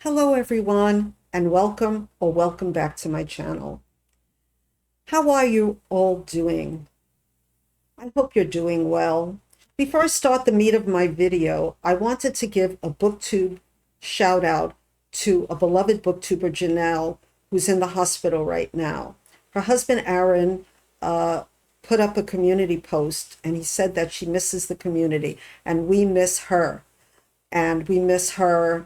Hello everyone, and welcome back to my channel. How are you all doing? I hope you're doing well. Before I start the meat of my video, I wanted to give a booktube shout out to a beloved booktuber, Janelle, who's in the hospital right now. Her husband, Aaron, put up a community post, and he said that she misses the community, and we miss her. And we miss her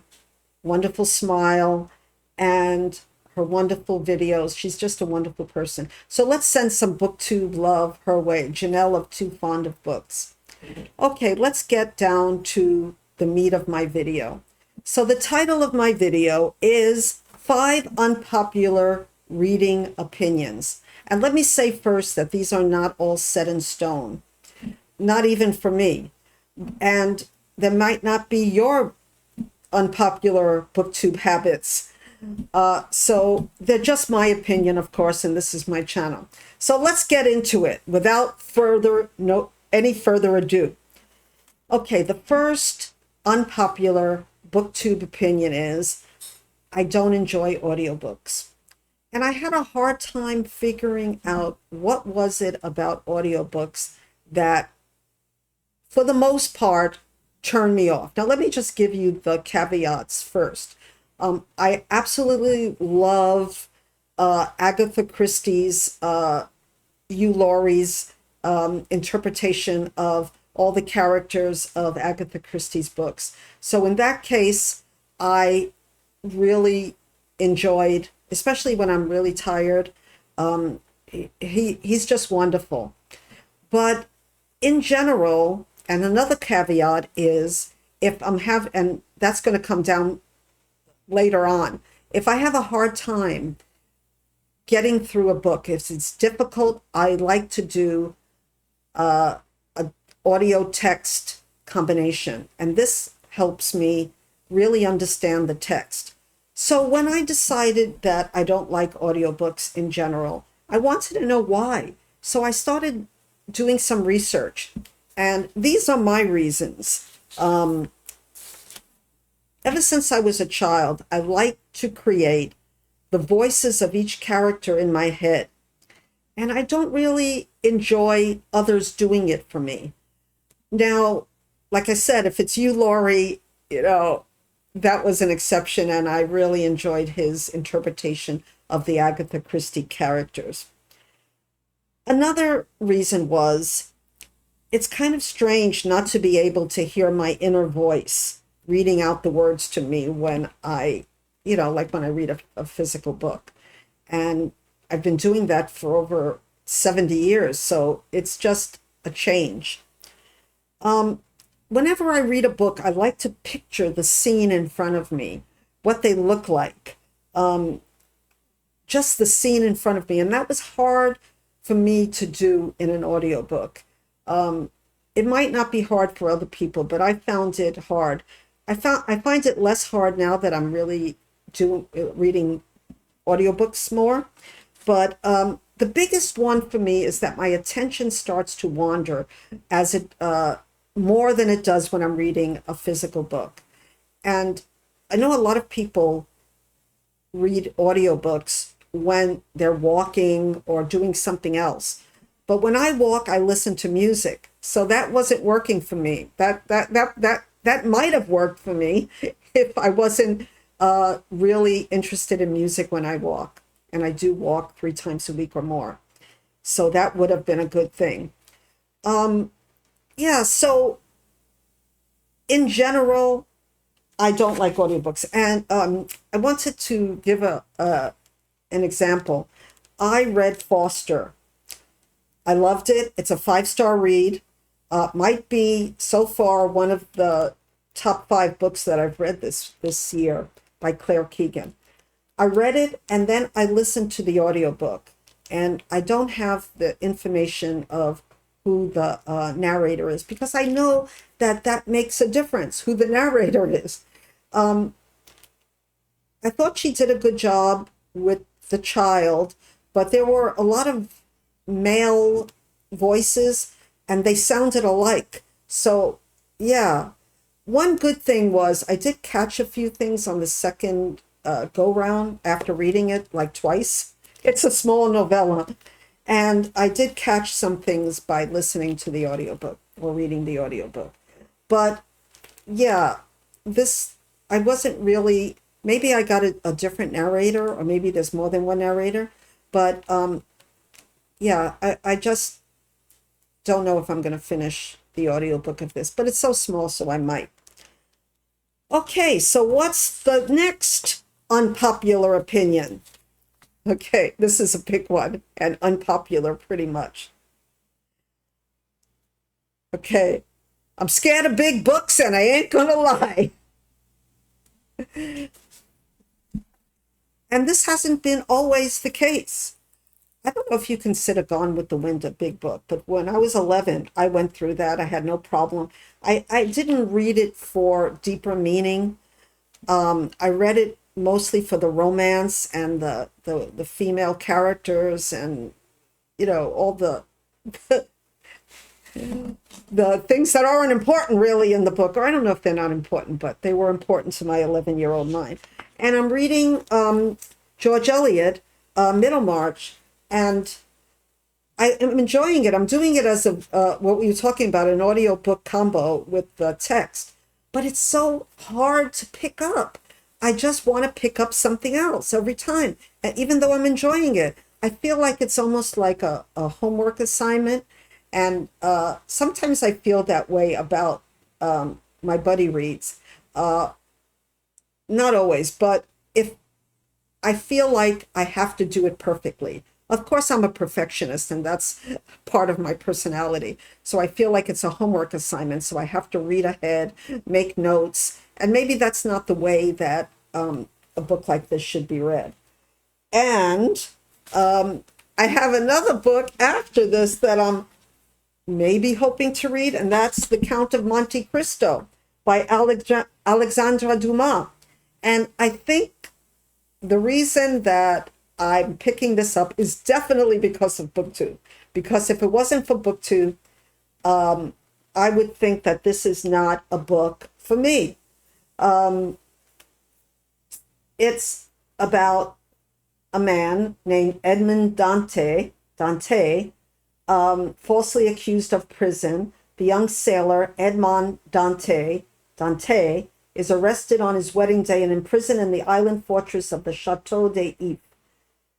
wonderful smile and her wonderful videos. She's just a wonderful person. So let's send some booktube love her way. Janelle of Too Fond of Books. Okay, let's get down to the meat of my video. So the title of my video is 5 Unpopular Reading Opinions. And let me say first that these are not all set in stone, not even for me. And there might not be your unpopular booktube habits. So they're just my opinion, of course, and this is my channel. So let's get into it without any further ado. Okay, the first unpopular booktube opinion is I don't enjoy audiobooks. And I had a hard time figuring out what was it about audiobooks that, for the most part, turn me off. Now, let me just give you the caveats first. I absolutely love Agatha Christie's, Hugh Laurie's interpretation of all the characters of Agatha Christie's books. So in that case, I really enjoyed, especially when I'm really tired. He's just wonderful. But in general, and another caveat is and that's going to come down later on, if I have a hard time getting through a book, if it's difficult, I like to do a audio text combination. And this helps me really understand the text. So when I decided that I don't like audiobooks in general, I wanted to know why. So I started doing some research. And these are my reasons. Ever since I was a child, I like to create the voices of each character in my head. And I don't really enjoy others doing it for me. Now, like I said, if it's you, Laurie, that was an exception, and I really enjoyed his interpretation of the Agatha Christie characters. Another reason was, it's kind of strange not to be able to hear my inner voice reading out the words to me when like when I read a physical book. And I've been doing that for over 70 years, so it's just a change. Whenever I read a book, I like to picture the scene in front of me, what they look like, just the scene in front of me. And that was hard for me to do in an audiobook. It might not be hard for other people, but I found it hard. I find it less hard now that I'm really reading audiobooks more. But the biggest one for me is that my attention starts to wander as it more than it does when I'm reading a physical book. And I know a lot of people read audiobooks when they're walking or doing something else. But when I walk, I listen to music. So that wasn't working for me. That might have worked for me if I wasn't really interested in music when I walk. And I do walk 3 times a week or more. So that would have been a good thing. So in general, I don't like audiobooks. And I wanted to give an example. I read Foster. I loved it. It's a 5-star read. Might be so far one of the top 5 books that I've read this year by Keegan. I read it and then I listened to the audiobook, and I don't have the information of who the narrator is, because I know that makes a difference, who the narrator is. I thought she did a good job with the child, but there were a lot of male voices and they sounded alike. So yeah, one good thing was I did catch a few things on the second go round after reading it like twice. It's a small novella. And I did catch some things by listening to the audiobook or reading the audiobook. But yeah, this, I wasn't really, maybe I got a different narrator, or maybe there's more than one narrator. But yeah, I just don't know if I'm going to finish the audiobook of this, but it's so small, so I might. Okay, so what's the next unpopular opinion? Okay, this is a big one and unpopular pretty much. Okay, I'm scared of big books and I ain't gonna lie. And this hasn't been always the case. I don't know if you consider Gone with the Wind a big book, but when I was 11, I went through that. I had no problem. I didn't read it for deeper meaning. I read it mostly for the romance and the female characters and, you know, all the the things that aren't important really in the book, or I don't know if they're not important, but they were important to my 11-year-old mind. And I'm reading George Elliot, Middlemarch, and I am enjoying it. I'm doing it as a what we were talking about, an audiobook combo with the text. But it's so hard to pick up. I just want to pick up something else every time. And even though I'm enjoying it, I feel like it's almost like a homework assignment. And sometimes I feel that way about my buddy reads. Not always, but if I feel like I have to do it perfectly. Of course, I'm a perfectionist, and that's part of my personality. So I feel like it's a homework assignment. So I have to read ahead, make notes, and maybe that's not the way that a book like this should be read. And I have another book after this that I'm maybe hoping to read, and that's The Count of Monte Cristo by Alexandre Dumas. And I think the reason that I'm picking this up is definitely because of Booktube. Because if it wasn't for Booktube, I would think that this is not a book for me. It's about a man named Edmond Dante, falsely accused of prison. The young sailor Edmond Dante is arrested on his wedding day and imprisoned in the island fortress of the Chateau d'If.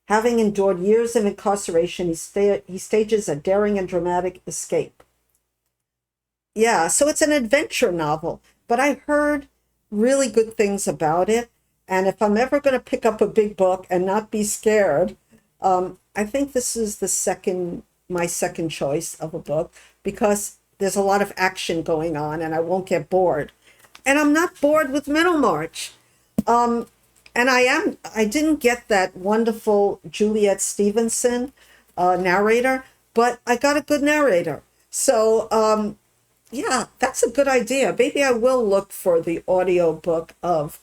Having endured years of incarceration, he stages a daring and dramatic escape. Yeah, so it's an adventure novel, but I heard really good things about it. And if I'm ever going to pick up a big book and not be scared, I think this is my second choice of a book, because there's a lot of action going on and I won't get bored. And I'm not bored with Middlemarch. And I didn't get that wonderful Juliet Stevenson narrator, but I got a good narrator. So yeah, that's a good idea. Maybe I will look for the audiobook of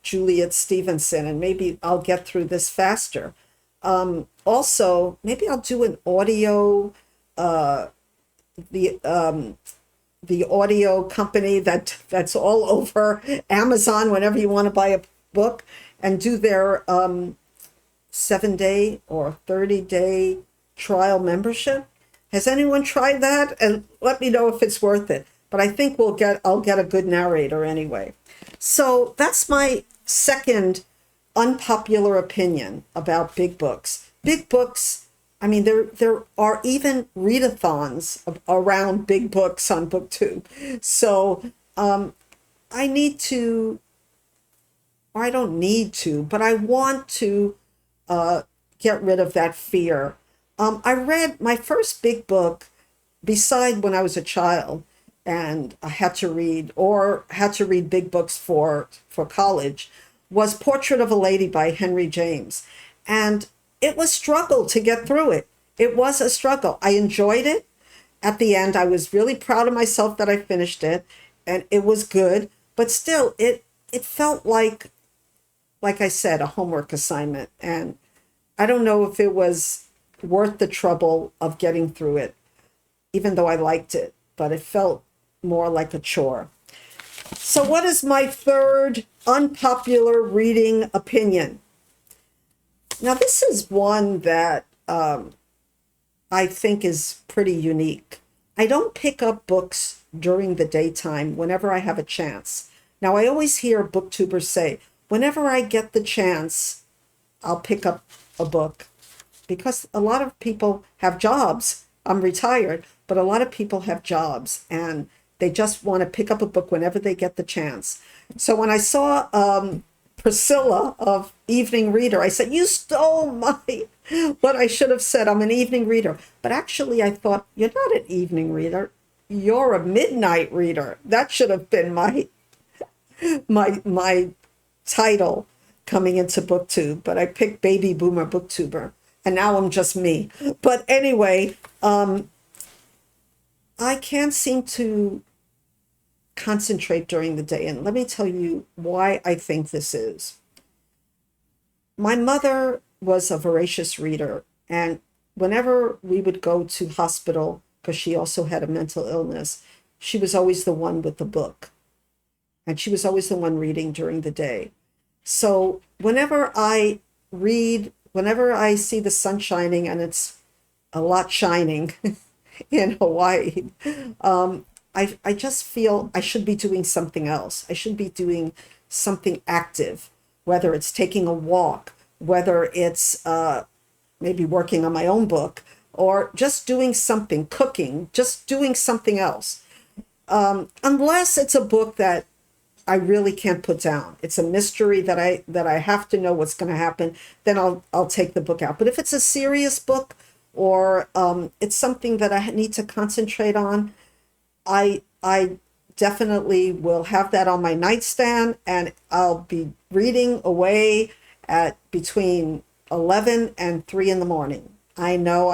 Juliet Stevenson, and maybe I'll get through this faster. Also, maybe I'll do an audio, the audio company that's all over Amazon whenever you want to buy a book, and do their 7-day or 30-day trial membership. Has anyone tried that? And let me know if it's worth it. But I think I'll get a good narrator anyway. So that's my second unpopular opinion about big books. Big books, I mean, there are even readathons around big books on BookTube. So I don't need to, but I want to get rid of that fear. I read my first big book, beside when I was a child, and I had to read big books for college, was Portrait of a Lady by Henry James. And it was a struggle to get through it. It was a struggle. I enjoyed it. At the end, I was really proud of myself that I finished it, and it was good. But still, it felt like I said, a homework assignment. And I don't know if it was worth the trouble of getting through it, even though I liked it. But it felt more like a chore. So what is my third unpopular reading opinion? Now, this is one that I think is pretty unique. I don't pick up books during the daytime whenever I have a chance. Now, I always hear booktubers say, whenever I get the chance, I'll pick up a book. Because a lot of people have jobs. I'm retired, but a lot of people have jobs and they just want to pick up a book whenever they get the chance. So when I saw Priscilla of Evening Reader, I said, you stole what I should have said. I'm an evening reader. But actually, I thought, you're not an evening reader. You're a midnight reader. That should have been my title coming into BookTube. But I picked Baby Boomer Booktuber. And now I'm just me. But anyway, I can't seem to concentrate during the day. And let me tell you why I think this is. My mother was a voracious reader. And whenever we would go to hospital, because she also had a mental illness, she was always the one with the book. And she was always the one reading during the day. So whenever I read, whenever I see the sun shining, and it's a lot shining in Hawaii, I just feel I should be doing something else. I should be doing something active, whether it's taking a walk, whether it's maybe working on my own book, or just doing something, cooking, just doing something else. Unless it's a book that I really can't put down. It's a mystery that I have to know what's going to happen, then I'll take the book out. But if it's a serious book or it's something that I need to concentrate on, I definitely will have that on my nightstand, and I'll be reading away at between 11 and 3 in the morning. I know,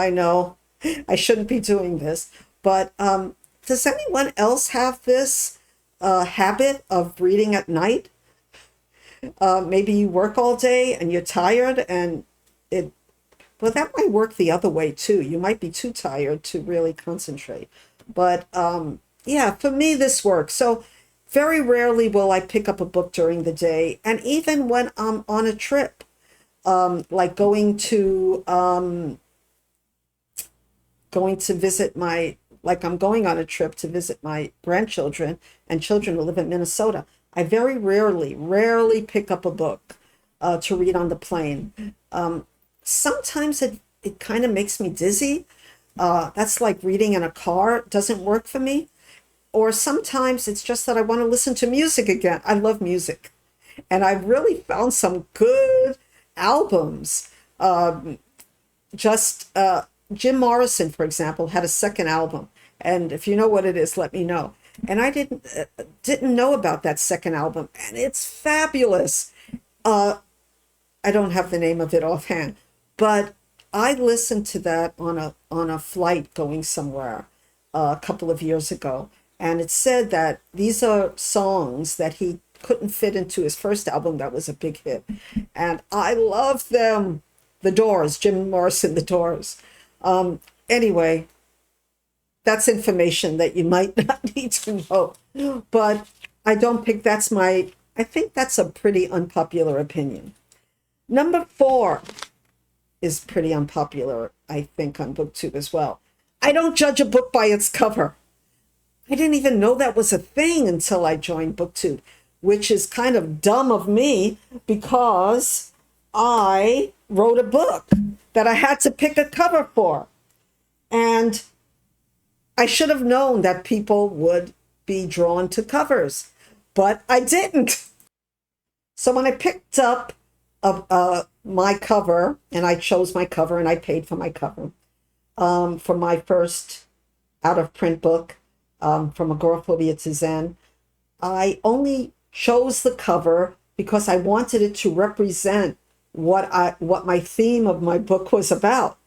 I shouldn't be doing this, but does anyone else have this habit of reading at night? Maybe you work all day and you're tired, and well, that might work the other way too. You might be too tired to really concentrate. But yeah, for me, this works. So very rarely will I pick up a book during the day. And even when I'm on a trip, like going to visit I'm going on a trip to visit my grandchildren and children who live in Minnesota, I very rarely pick up a book to read on the plane. Sometimes it kind of makes me dizzy. That's like reading in a car. It doesn't work for me. Or sometimes it's just that I want to listen to music again. I love music. And I've really found some good albums. Jim Morrison, for example, had a second album. And if you know what it is, let me know. And I didn't know about that second album. And it's fabulous. I don't have the name of it offhand. But I listened to that on a flight going somewhere a couple of years ago. And it said that these are songs that he couldn't fit into his first album that was a big hit. And I love them. The Doors, Jim Morrison, The Doors. Anyway, that's information that you might not need to know. But I think that's a pretty unpopular opinion. Number 4 is pretty unpopular, I think, on BookTube as well. I don't judge a book by its cover. I didn't even know that was a thing until I joined BookTube, which is kind of dumb of me because I wrote a book that I had to pick a cover for. And I should have known that people would be drawn to covers, but I didn't. So when I picked up my cover, and I chose my cover and I paid for my cover for my first out-of-print book, From Agoraphobia to Zen, I only chose the cover because I wanted it to represent what my theme of my book was about.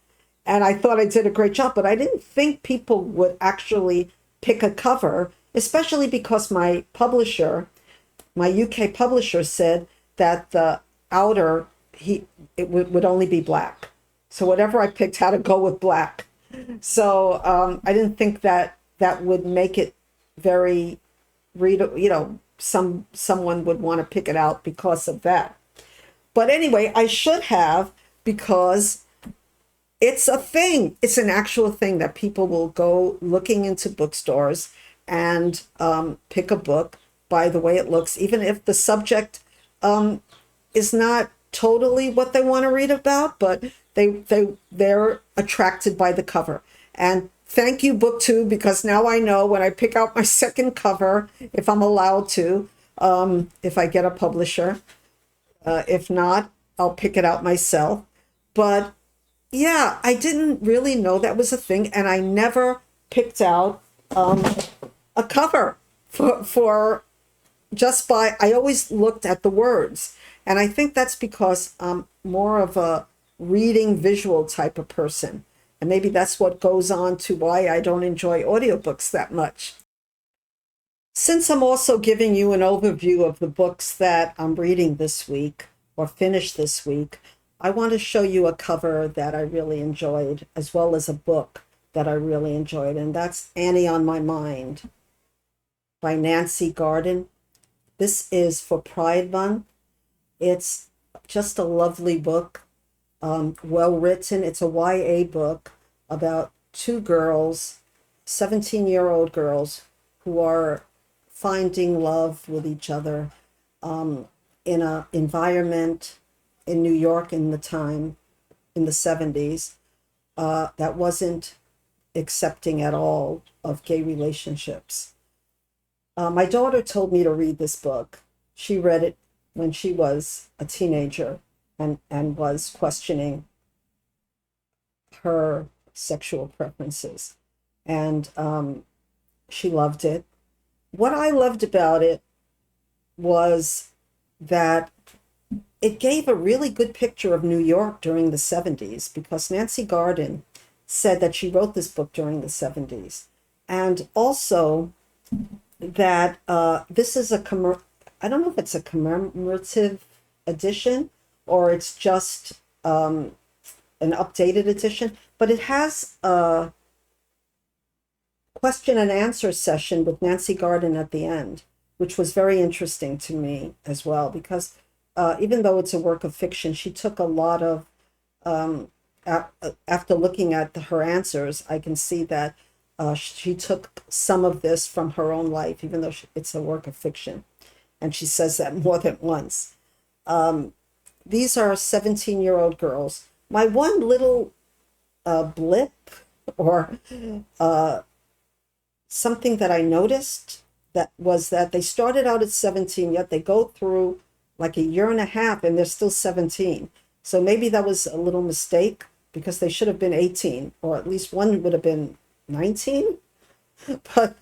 And I thought I did a great job, but I didn't think people would actually pick a cover, especially because my publisher, my UK publisher, said that the outer, it would only be black. So whatever I picked had to go with black. So I didn't think that would make it very someone would want to pick it out because of that. But anyway, I should have, because it's a thing. It's an actual thing that people will go looking into bookstores and pick a book by the way it looks, even if the subject is not totally what they want to read about, but they're attracted by the cover. And thank you, BookTube, because now I know when I pick out my second cover, if I'm allowed to, if I get a publisher. If not, I'll pick it out myself. But yeah, I didn't really know that was a thing, and I never picked out a cover for just by, I always looked at the words. And I think that's because I'm more of a reading visual type of person. And maybe that's what goes on to why I don't enjoy audiobooks that much. Since I'm also giving you an overview of the books that I'm reading this week or finished this week, I want to show you a cover that I really enjoyed, as well as a book that I really enjoyed, and that's Annie on My Mind by Nancy Garden. This is for Pride Month. It's just a lovely book, well written. It's a YA book about two girls, 17-year-old girls, who are finding love with each other in an environment in New York in the time, in the 70s, that wasn't accepting at all of gay relationships. My daughter told me to read this book. She read it when she was a teenager and was questioning her sexual preferences. And she loved it. What I loved about it was that it gave a really good picture of New York during the 70s, because Nancy Garden said that she wrote this book during the 70s. And also that this is I don't know if it's a commemorative edition or it's just an updated edition, but it has a question and answer session with Nancy Garden at the end, which was very interesting to me as well, because even though it's a work of fiction, she took a lot of, after looking at her answers, I can see that she took some of this from her own life, even though it's a work of fiction. And she says that more than once. These are 17-year-old girls. My one little blip or something that I noticed that was that they started out at 17, yet they go through like a year and a half and they're still 17. So maybe that was a little mistake, because they should have been 18, or at least one would have been 19. But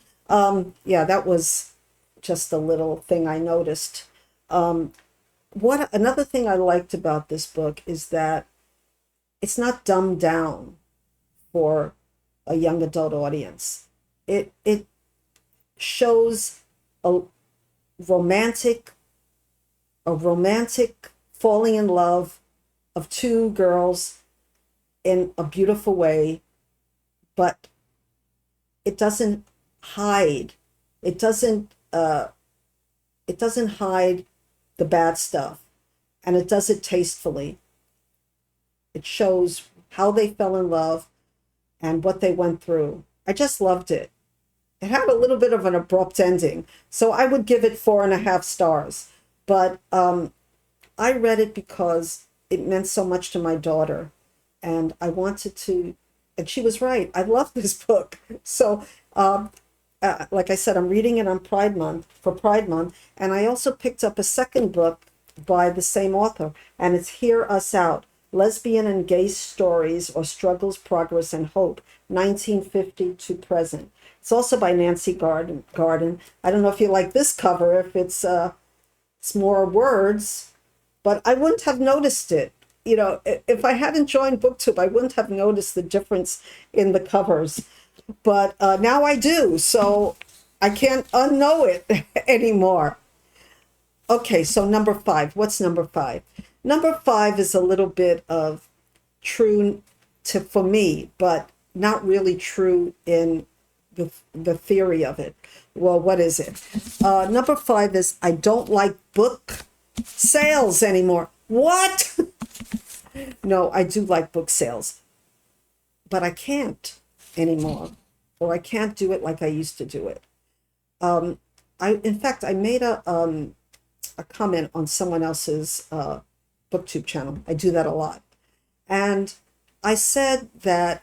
yeah, that was just a little thing I noticed. Another thing I liked about this book is that it's not dumbed down for a young adult audience. It shows a romantic falling in love of two girls in a beautiful way, but it doesn't hide. It doesn't hide the bad stuff, and it does it tastefully. It shows how they fell in love and what they went through. I just loved it. It had a little bit of an abrupt ending, so I would give it 4.5 stars. But I read it because it meant so much to my daughter, and I wanted to, and she was right. I love this book. So like I said, I'm reading it on Pride Month, and I also picked up a second book by the same author, and it's Hear Us Out, Lesbian and Gay Stories or Struggles, Progress, and Hope, 1950 to Present. It's also by Nancy Garden. I don't know if you like this cover, if it's more words, but I wouldn't have noticed it. You know, if I hadn't joined BookTube, I wouldn't have noticed the difference in the covers. But now I do, so I can't unknow it anymore. Okay, so number 5. What's number 5? Number 5 is a little bit of true for me, but not really true in the theory of it. Well, what is it? Number 5 is I don't like book sales anymore. What? No, I do like book sales, but I can't anymore, or I can't do it like I used to do it. In fact, I made a comment on someone else's booktube channel. I do that a lot. And I said that,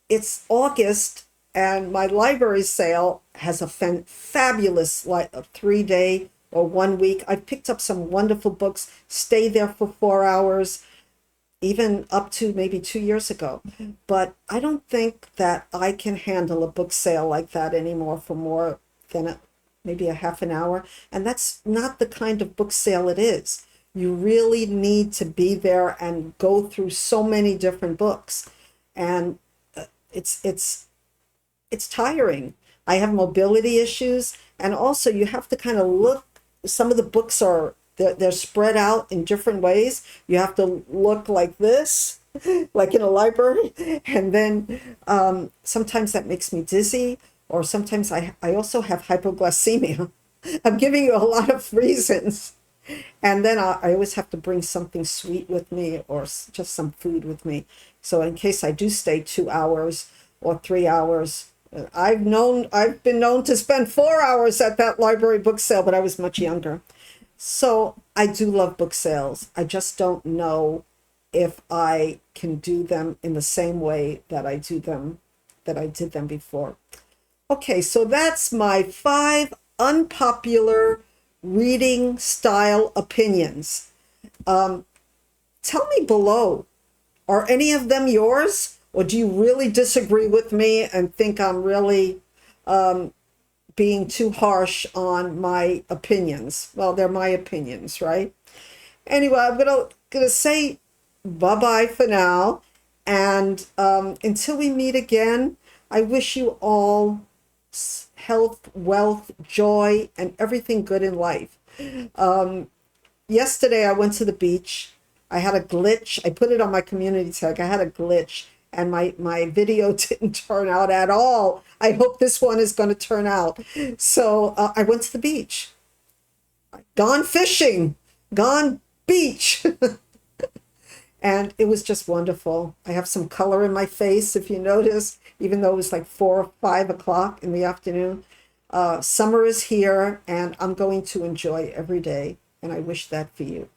it's August and my library sale has a fabulous 3-day or 1 week. I picked up some wonderful books, stayed there for 4 hours, even up to maybe 2 years ago. But I don't think that I can handle a book sale like that anymore for more than maybe a half an hour. And that's not the kind of book sale it is. You really need to be there and go through so many different books. And it's tiring. I have mobility issues. And also you have to kind of look. Some of the books they're spread out in different ways. You have to look like this, like in a library. And then sometimes that makes me dizzy, or sometimes I also have hypoglycemia. I'm giving you a lot of reasons. And then I always have to bring something sweet with me, or just some food with me. So in case I do stay 2 hours or 3 hours, I've been known to spend 4 hours at that library book sale, but I was much younger. So I do love book sales. I just don't know if I can do them in the same way that I did them before. Okay, so that's my 5 unpopular reading style opinions. Tell me below, are any of them yours? Or do you really disagree with me and think I'm really being too harsh on my opinions? Well, they're my opinions, right? Anyway, I'm gonna say bye-bye for now. And until we meet again, I wish you all health, wealth, joy, and everything good in life. Yesterday, I went to the beach. I had a glitch. I put it on my community tag. I had a glitch. And my video didn't turn out at all. I hope this one is going to turn out. So I went to the beach. Gone fishing. Gone beach. And it was just wonderful. I have some color in my face, if you notice, even though it was like 4 or 5 o'clock in the afternoon. Summer is here, and I'm going to enjoy every day. And I wish that for you.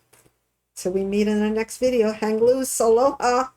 So we meet in the next video. Hang loose. Aloha.